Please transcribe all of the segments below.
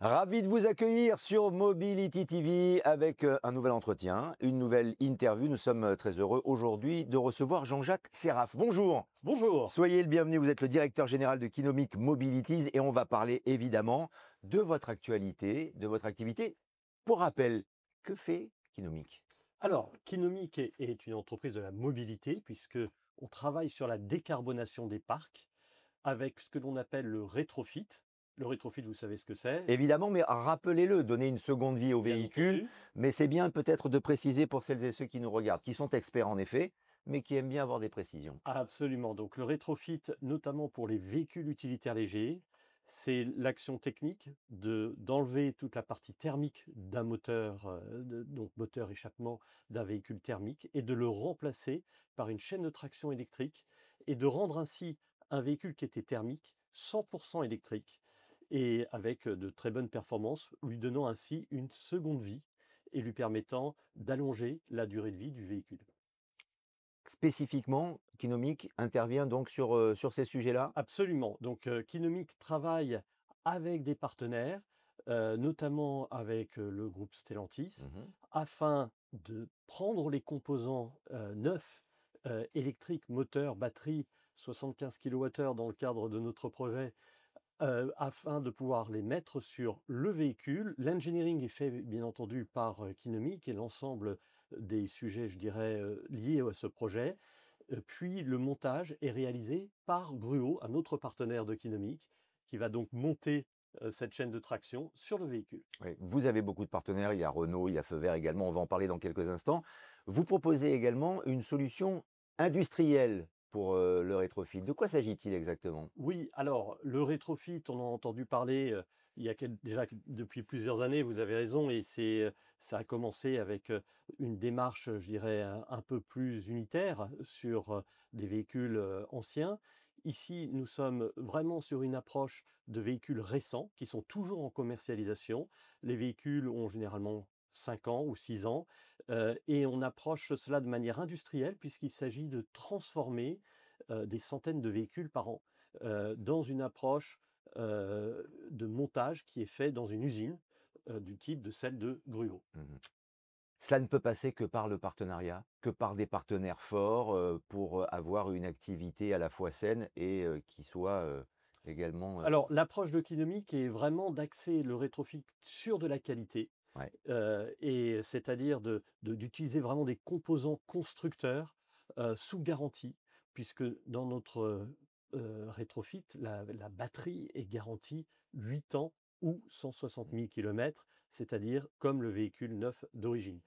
Ravi de vous accueillir sur Mobility TV avec un nouvel entretien, une nouvelle interview. Nous sommes très heureux aujourd'hui de recevoir Jean-Jacques Seraf. Bonjour. Bonjour. Soyez le bienvenu, vous êtes le directeur général de Kinomic Mobilities et on va parler évidemment de votre actualité, de votre activité. Pour rappel, que fait Kinomic? Alors, Kinomic est une entreprise de la mobilité puisque on travaille sur la décarbonation des parcs avec ce que l'on appelle le rétrofit. Le rétrofit, vous savez ce que c'est? Évidemment, mais rappelez-le, donner une seconde vie au Bien véhicule, entendu. mais c'est bien peut-être de préciser pour celles et ceux qui nous regardent, qui sont experts en effet, mais qui aiment bien avoir des précisions. Absolument. Donc le rétrofit, notamment pour les véhicules utilitaires légers, c'est l'action technique d'enlever toute la partie thermique d'un moteur, donc moteur échappement d'un véhicule thermique, et de le remplacer par une chaîne de traction électrique, et de rendre ainsi un véhicule qui était thermique 100% électrique, et avec de très bonnes performances, lui donnant ainsi une seconde vie, et lui permettant d'allonger la durée de vie du véhicule. Spécifiquement, Kinomic intervient donc sur ces sujets-là? Absolument. Donc, Kinomic travaille avec des partenaires, notamment avec, le groupe Stellantis, Mmh. afin de prendre les composants, neufs, électriques, moteurs, batteries, 75 kWh dans le cadre de notre projet, afin de pouvoir les mettre sur le véhicule. L'engineering est fait, bien entendu, par, Kinomic et l'ensemble des sujets, je dirais, liés à ce projet. Puis le montage est réalisé par Gruo, un autre partenaire de Kinomic, qui va donc monter, cette chaîne de traction sur le véhicule. Oui, vous avez beaucoup de partenaires, il y a Renault, il y a Feu Vert également, on va en parler dans quelques instants. Vous proposez également une solution industrielle pour, le rétrofit. De quoi s'agit-il exactement? Oui, alors le rétrofit, on en a entendu parler, il y a déjà depuis plusieurs années, vous avez raison, et ça a commencé avec, une démarche, je dirais, un peu plus unitaire sur, des véhicules, anciens. Ici, nous sommes vraiment sur une approche de véhicules récents qui sont toujours en commercialisation. Les véhicules ont généralement 5 ans ou 6 ans, et on approche cela de manière industrielle puisqu'il s'agit de transformer, des centaines de véhicules par an. Dans une approche, de montage qui est fait dans une usine, du type de celle de Gruo. Mmh. Cela ne peut passer que par le partenariat, que par des partenaires forts, pour, avoir une activité à la fois saine et qui soit, également, Alors l'approche de Kinomic est vraiment d'axer le rétrofit sur de la qualité, ouais. et c'est-à-dire d'utiliser vraiment des composants constructeurs, sous garantie, puisque dans notre, rétrofit, la batterie est garantie 8 ans ou 160 000 km, c'est-à-dire comme le véhicule neuf d'origine.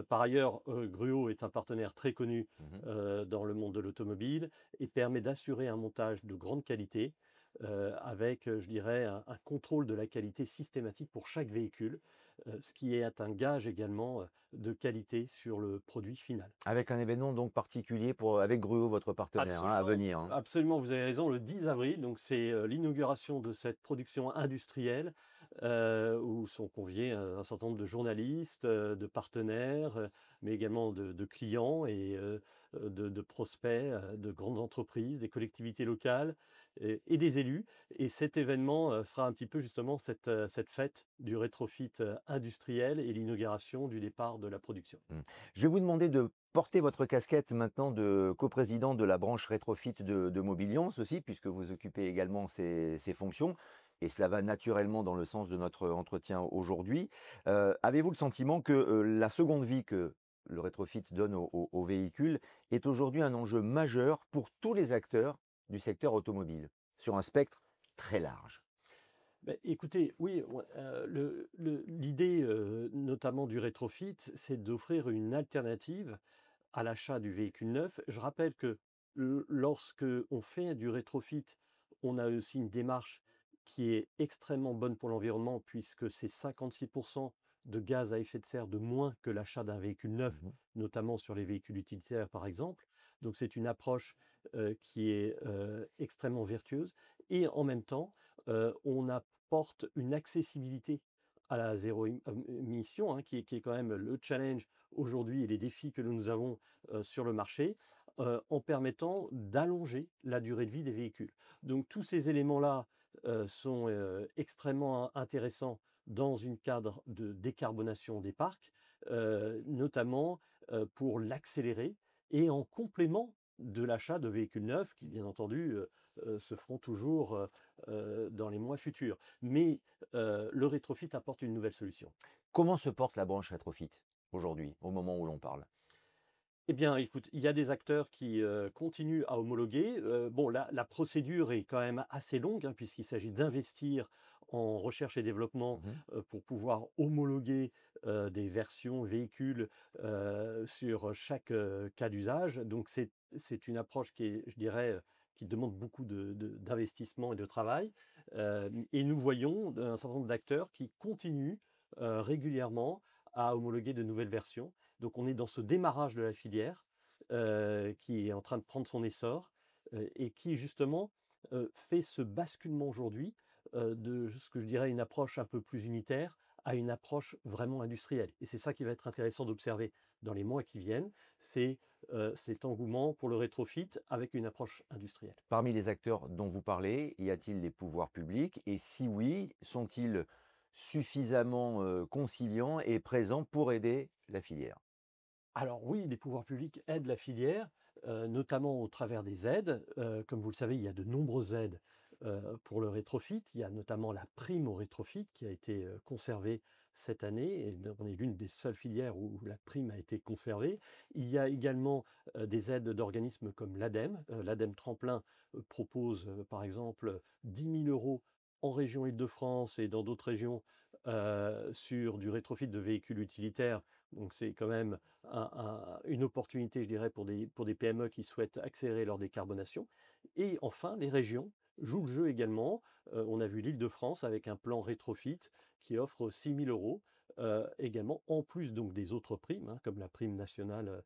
Par ailleurs, Gruo est un partenaire très connu, Mmh. dans le monde de l'automobile, et permet d'assurer un montage de grande qualité, avec, je dirais, un contrôle de la qualité systématique pour chaque véhicule, ce qui est un gage également, de qualité sur le produit final. Avec un événement donc particulier pour avec Gruo, votre partenaire, hein, à Absolument, venir, hein? absolument, vous avez raison, le 10 avril, donc c'est, l'inauguration de cette production industrielle, où sont conviés un certain nombre de journalistes, de partenaires, mais également de clients et de prospects, de grandes entreprises, des collectivités locales et des élus. Et cet événement, sera un petit peu justement cette fête du rétrofit, industriel et l'inauguration du départ de la production. Mmh. Je vais vous demander de porter votre casquette maintenant de coprésident de la branche rétrofit de Mobilions aussi, puisque vous occupez également ces fonctions et cela va naturellement dans le sens de notre entretien aujourd'hui. Avez-vous le sentiment que, la seconde vie que le rétrofit donne aux véhicules est aujourd'hui un enjeu majeur pour tous les acteurs du secteur automobile, sur un spectre très large? Beh, écoutez, oui, l'idée, notamment du rétrofit, c'est d'offrir une alternative à l'achat du véhicule neuf. Je rappelle que lorsque on fait du rétrofit, on a aussi une démarche qui est extrêmement bonne pour l'environnement puisque c'est 56% de gaz à effet de serre de moins que l'achat d'un véhicule neuf, Mmh. notamment sur les véhicules utilitaires par exemple. Donc c'est une approche, qui est, extrêmement vertueuse, et en même temps, on apporte une accessibilité à la zéro émission, hein, qui est quand même le challenge aujourd'hui et les défis que nous avons, sur le marché, en permettant d'allonger la durée de vie des véhicules. Donc tous ces éléments-là, sont, extrêmement intéressants dans une cadre de décarbonation des parcs, notamment pour l'accélérer et en complément de l'achat de véhicules neufs qui, bien entendu, se feront toujours dans les mois futurs. Mais le rétrofit apporte une nouvelle solution. Comment se porte la branche rétrofit aujourd'hui, au moment où l'on parle? Eh bien, écoute, il y a des acteurs qui continuent à homologuer. Bon, la procédure est quand même assez longue, hein, puisqu'il s'agit d'investir en recherche et développement Mmh. pour pouvoir homologuer des versions véhicules sur chaque cas d'usage. Donc, c'est une approche qui est, je dirais, qui demande beaucoup d'investissement et de travail. Et nous voyons un certain nombre d'acteurs qui continuent régulièrement à homologuer de nouvelles versions. Donc on est dans ce démarrage de la filière qui est en train de prendre son essor et qui justement fait ce basculement aujourd'hui de ce que je dirais une approche un peu plus unitaire à une approche vraiment industrielle. Et c'est ça qui va être intéressant d'observer dans les mois qui viennent, c'est cet engouement pour le rétrofit avec une approche industrielle. Parmi les acteurs dont vous parlez, y a-t-il les pouvoirs publics? Et si oui, sont-ils suffisamment conciliants et présents pour aider la filière? Alors oui, les pouvoirs publics aident la filière, notamment au travers des aides. Comme vous le savez, il y a de nombreuses aides pour le rétrofit. Il y a notamment la prime au rétrofit qui a été conservée cette année. Et on est l'une des seules filières où la prime a été conservée. Il y a également des aides d'organismes comme l'ADEME. L'ADEME Tremplin propose par exemple 10 000 euros en région Île-de-France et dans d'autres régions sur du rétrofit de véhicules utilitaires. Donc c'est quand même une opportunité, je dirais, pour des PME qui souhaitent accélérer leur décarbonation. Et enfin, les régions jouent le jeu également. On a vu l'Île-de-France avec un plan rétrofit qui offre 6 000 euros également, en plus donc des autres primes, hein, comme la prime nationale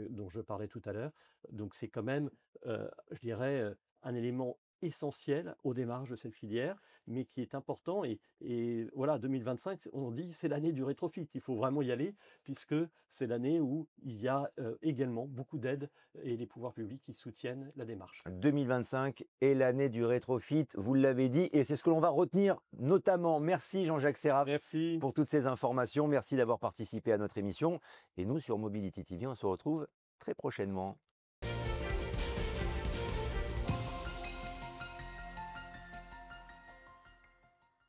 dont je parlais tout à l'heure. Donc c'est quand même, je dirais, un élément essentiel au démarrage de cette filière, mais qui est important. Et voilà, 2025, on dit c'est l'année du rétrofit. Il faut vraiment y aller, puisque c'est l'année où il y a également beaucoup d'aides et les pouvoirs publics qui soutiennent la démarche. 2025 est l'année du rétrofit, vous l'avez dit, et c'est ce que l'on va retenir notamment. Merci Jean-Jacques Serraf Merci. pour toutes ces informations. Merci d'avoir participé à notre émission. Et nous, sur Mobility TV, on se retrouve très prochainement.